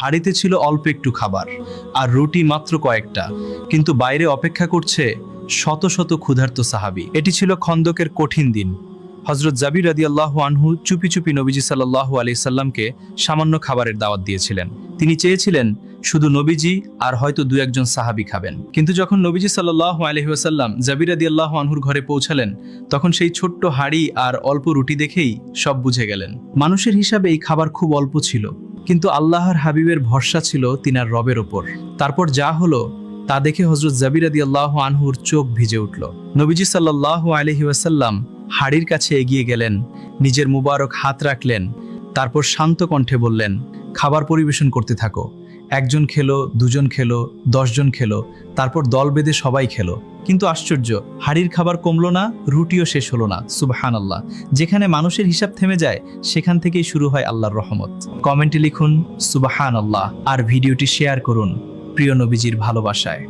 হাঁড়িতে ছিল অল্প একটু খাবার আর রুটি মাত্র কয়েকটা, কিন্তু বাইরে অপেক্ষা করছে শত শত ক্ষুধার্ত সাহাবী। এটি ছিল খন্দকের কঠিন দিন। হযরত জাবির রাদিয়াল্লাহু আনহু চুপি চুপি নবীজি সাল্লাল্লাহু আলাইহি সাল্লামকে সামান্য খাবারের দাওয়াত দিয়েছিলেন। তিনি চেয়েছিলেন শুধু নবীজি আর হয়তো দু একজন সাহাবী খাবেন। কিন্তু যখন নবীজি সাল্লাল্লাহু আলাইহি ওয়াসাল্লাম জাবির রাদিয়াল্লাহু আনহুর ঘরে পৌঁছালেন, তখন সেই ছোট্ট হাঁড়ি আর অল্প রুটি দেখেই সব বুঝে গেলেন। মানুষের হিসাবে এই খাবার খুব অল্প ছিল, কিন্তু আল্লাহর হাবিবের ভরসা ছিল তিনার রবের ওপর। তারপর যা হলো তা দেখে হযরত জাবির রাদিয়াল্লাহু আনহুর চোখ ভিজে উঠল। নবীজি সাল্লাল্লাহু আলাইহি ওয়াসাল্লাম হাঁড়ির কাছে এগিয়ে গেলেন, নিজের মুবারক হাত রাখলেন, তারপর শান্ত কণ্ঠে বললেন, খাবার পরিবেশন করতে থাকো। একজন খেলো, দুজন খেলো, 10 জন খেলো, তারপর দল বেঁধে সবাই খেলো। কিন্তু আশ্চর্য, হাঁড়ির খাবার কমলো না, রুটিও শেষ হলো না। সুবহানাল্লাহ। যেখানে মানুষের হিসাব থেমে যায়, সেখান থেকেই শুরু হয় আল্লাহর রহমত। কমেন্টে লিখুন সুবহানাল্লাহ আর ভিডিওটি শেয়ার করুন প্রিয় নবীজির ভালোবাসায়।